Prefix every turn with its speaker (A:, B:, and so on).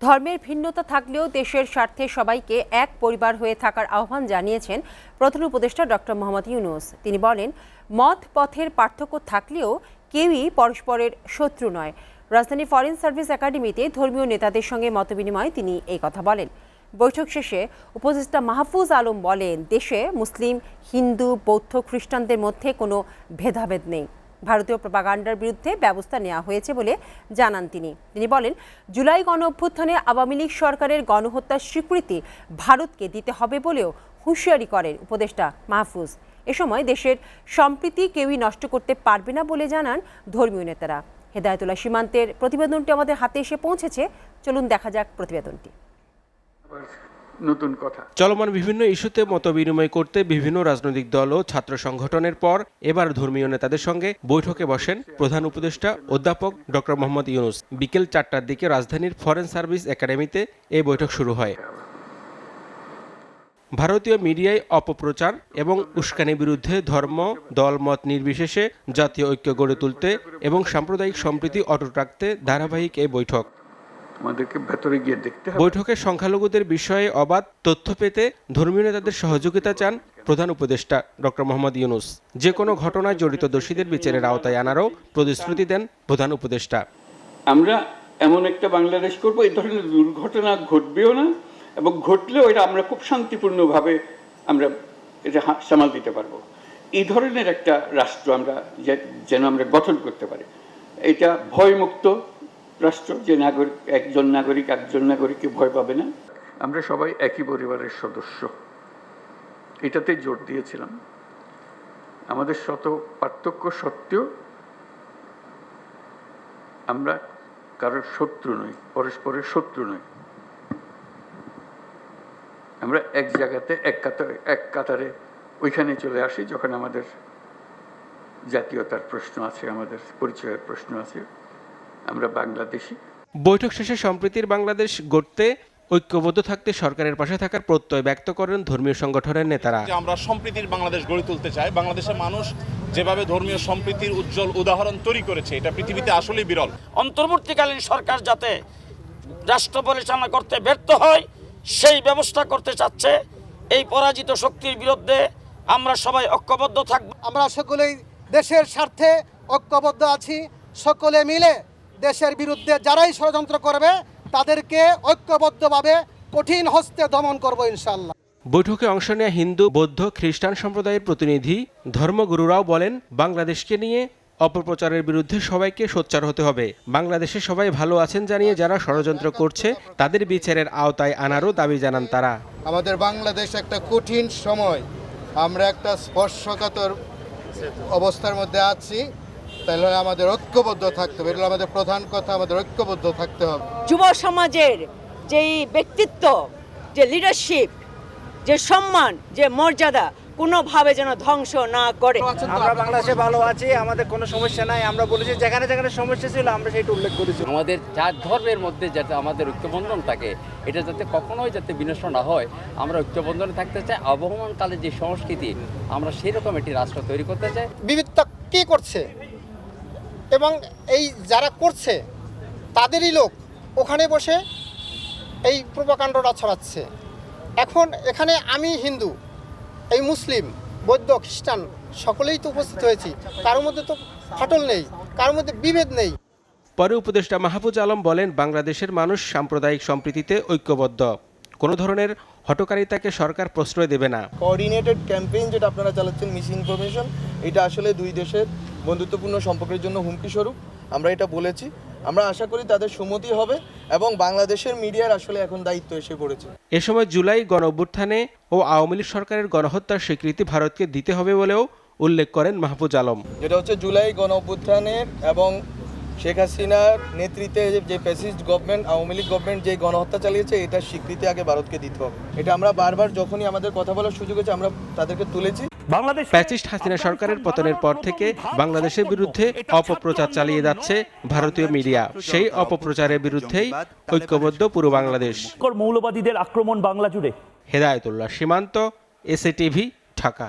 A: ধর্মের ভিন্নতা থাকলেও দেশের স্বার্থে সবাইকে এক পরিবার হয়ে থাকার আহ্বান জানিয়েছেন প্রধান উপদেষ্টা ডক্টর মোহাম্মদ ইউনূস। তিনি বলেন, মত পথের পার্থক্য থাকলেও কেউই পরস্পরের শত্রু নয়। রাজধানী ফরেন সার্ভিস একাডেমিতে ধর্মীয় নেতাদের সঙ্গে মতবিনিময়ে তিনি এই কথা বলেন। বৈঠক শেষে উপদেষ্টা মাহফুজ আলম বলেন, দেশে মুসলিম, হিন্দু, বৌদ্ধ, খ্রিস্টানদের মধ্যে কোনো ভেদাভেদ নেই। ভারতীয় প্রপাগান্ডার বিরুদ্ধে ব্যবস্থা নেওয়া হয়েছে বলে জানান তিনি বলেন, জুলাই গণ অভ্যুত্থানে আওয়ামী লীগ সরকারের গণহত্যার স্বীকৃতি ভারতকে দিতে হবে বলেও হুঁশিয়ারি করেন উপদেষ্টা মাহফুজ। এ সময় দেশের সম্প্রীতি কেউই নষ্ট করতে পারবে না বলে জানান ধর্মীয় নেতারা। হেদায়েতুল্লাহ সীমান্তের প্রতিবেদনটি আমাদের হাতে এসে পৌঁছেছে, চলুন দেখা যাক প্রতিবেদনটি।
B: চলমান বিভিন্ন ইস্যুতে মতবিনিময় করতে বিভিন্ন রাজনৈতিক দল ও ছাত্র সংগঠনের পর এবার ধর্মীয় নেতাদের সঙ্গে বৈঠকে বসেন প্রধান উপদেষ্টা অধ্যাপক ডক্টর মোহাম্মদ ইউনূস। বিকেল 4টার দিকে রাজধানীর ফরেন সার্ভিস একাডেমিতে এই বৈঠক শুরু হয়। ভারতীয় মিডিয়ায় অপপ্রচার এবং উস্কানির বিরুদ্ধে ধর্ম, দলমত নির্বিশেষে জাতীয় ঐক্য গড়ে তুলতে এবং সাম্প্রদায়িক সম্প্রীতি অটুট রাখতে ধারাবাহিক এই বৈঠক। বৈঠকে সংখ্যালঘুদের বিষয়ে অবাধ তথ্য পেতে ধর্মীয় নেতাদের সহযোগিতা চান প্রধান উপদেষ্টা ডক্টর মোহাম্মদ ইউনূস। যে কোনো ঘটনায় জড়িত দোষীদের বিচারের আওতায় আনারও প্রতিশ্রুতি দেন প্রধান উপদেষ্টা।
C: আমরা এমন একটা বাংলাদেশ করব, এই ধরনের দুর্ঘটনা ঘটবেও না, এবং ঘটলেও এটা আমরা খুব শান্তিপূর্ণভাবে আমরা এটা সামাল দিতে পারবো। এই ধরনের একটা রাষ্ট্র আমরা যেন আমরা গঠন করতে পারি। এটা ভয়মুক্ত রাষ্ট্র, যে একজন নাগরিককে ভয় পাবে না। আমরা সবাই একই পরিবারের সদস্য, এটাতে জোর দিয়েছিলাম। আমাদের শত পার্থক্য সত্ত্বেও আমরা কারোর শত্রু নই, পরস্পরের শত্রু নই। আমরা এক জায়গাতে এক কাতারে ওইখানে চলে আসি যখন আমাদের জাতীয়তার প্রশ্ন আছে, আমাদের পরিচয়ের প্রশ্ন আছে। আমরা বাংলাদেশি।
B: বৈঠক শেষে সম্প্রীতির বাংলাদেশ গড়তে ঐক্যবদ্ধ থাকতে সরকারের পাশে থাকার প্রত্যয় ব্যক্ত করেন ধর্মীয় সংগঠনের নেতারা।
D: আমরা সম্প্রীতির বাংলাদেশ গড়ে তুলতে চাই। বাংলাদেশের মানুষ যেভাবে ধর্মীয় সম্প্রীতির উজ্জ্বল উদাহরণ তৈরি করেছে, এটা পৃথিবীতে আসলেই বিরল।
E: অন্তর্বর্তীকালীন সরকার যাতে রাষ্ট্র পরিচালনা করতে ব্যর্থ হয় সেই ব্যবস্থা করতে চাচ্ছে। এই পরাজিত শক্তির বিরুদ্ধে আমরা সবাই ঐক্যবদ্ধ থাকব।
F: আমরা সকলেই দেশের স্বার্থে ঐক্যবদ্ধ আছি। সকলে মিলে দেশের বিরুদ্ধে যারাই ষড়যন্ত্র করবে তাদেরকে ঐক্যবদ্ধভাবে কঠিন হস্তে দমন করব ইনশাআল্লাহ।
B: বৈঠকে অংশ নেওয়া হিন্দু, বৌদ্ধ, খ্রিস্টান সম্প্রদায়ের প্রতিনিধি, ধর্মগুরুরাও বলেন, বাংলাদেশকে নিয়ে অপপ্রচারের বিরুদ্ধে সবাইকে সোচ্চার হতে হবে। বাংলাদেশে সবাই ভালো আছেন জানিয়ে যারা ষড়যন্ত্র করছে তাদের বিচারের আওতায় আনারও দাবি জানান তারা।
G: আমাদের বাংলাদেশ একটা কঠিন সময়, আমরা একটা স্পর্শকাতর অবস্থার মধ্যে আছি। তাহলে আমাদের ঐক্যবদ্ধ থাকতে হবে, এটা আমাদের প্রধান কথা, আমাদের ঐক্যবদ্ধ থাকতে হবে।
H: যুব সমাজের যেই ব্যক্তিত্ব, যে লিডারশিপ, যে সম্মান, যে মর্যাদা কোনোভাবে যেন ধ্বংস না করে।
I: আমরা বাংলাদেশে ভালো আছি, আমাদের কোনো সমস্যা নাই। আমরা বলেছি যেখানে যেখানে সমস্যা ছিল আমরা সেটা উল্লেখ করেছি।
J: আমাদের চার ধর্মের মধ্যে যাতে আমাদের ঐক্যবন্ধন থাকে, এটা যাতে কখনোই যাতে বিনষ্ট না হয়, আমরা ঐক্যবন্ধনে থাকতে চাই। আবহমানকালে যে সংস্কৃতি, আমরা সেই রকম একটি রাষ্ট্র তৈরি করতে চাই।
F: বিবিধতা কে করছে এবং এই যারা করছে তাদেরই লোক ওখানে বসে এই প্রোপাগান্ডাটা ছড়াচ্ছে। এখন এখানে আমি হিন্দু, এই মুসলিম, বৌদ্ধ, খ্রিস্টান সকলেই তো উপস্থিত হয়েছি। কারোর মধ্যে তো ফাটল নেই, কারোর মধ্যে বিভেদ নেই।
B: পরে উপদেষ্টা মাহফুজ আলম বলেন, বাংলাদেশের মানুষ সাম্প্রদায়িক সম্প্রীতিতে ঐক্যবদ্ধ। কোনো ধরনের হটকারিতাকে সরকার প্রশ্রয় দেবে না।
I: কোঅর্ডিনেটেড ক্যাম্পেইন যেটা আপনারা চালাচ্ছেন, মিস ইনফরমেশন, এটা আসলে দুই দেশের বন্ধুত্বপূর্ণ সম্পর্কের জন্য হুমকি স্বরূপ। আমরা এটা বলেছি, আমরা আশা করি তাদের সম্মতি হবে এবং বাংলাদেশের মিডিয়ার আসলে এখন দায়িত্ব এসে পড়েছে।
B: এ সময় জুলাই গণ অভ্যুত্থানে ও আওয়ামী লীগ সরকারের গণহত্যার স্বীকৃতি ভারতকে দিতে হবে বলেও উল্লেখ করেন মাহফুজ আলম।
I: যেটা হচ্ছে জুলাই গণ অভ্যুত্থানের এবং শেখ হাসিনার নেতৃত্বে যে fascist government, Awami League government যে গণহত্যা চালিয়েছে, এটার স্বীকৃতি আগে ভারতকে দিতে হবে। এটা আমরা বারবার যখনই আমাদের কথা বলার সুযোগ হয়েছে আমরা তাদেরকে তুলেছি।
B: ফ্যাসিস্ট হাসিনা সরকারের পতনের পর থেকে বাংলাদেশের বিরুদ্ধে অপপ্রচার চালিয়ে যাচ্ছে ভারতীয় মিডিয়া। সেই অপপ্রচারের বিরুদ্ধেই ঐক্যবদ্ধ পুরো বাংলাদেশ।
K: মৌলবাদীদের আক্রমণ বাংলা জুড়ে।
B: হেদায়েতুল্লাহ সীমান্ত, এসএটিভি, ঢাকা।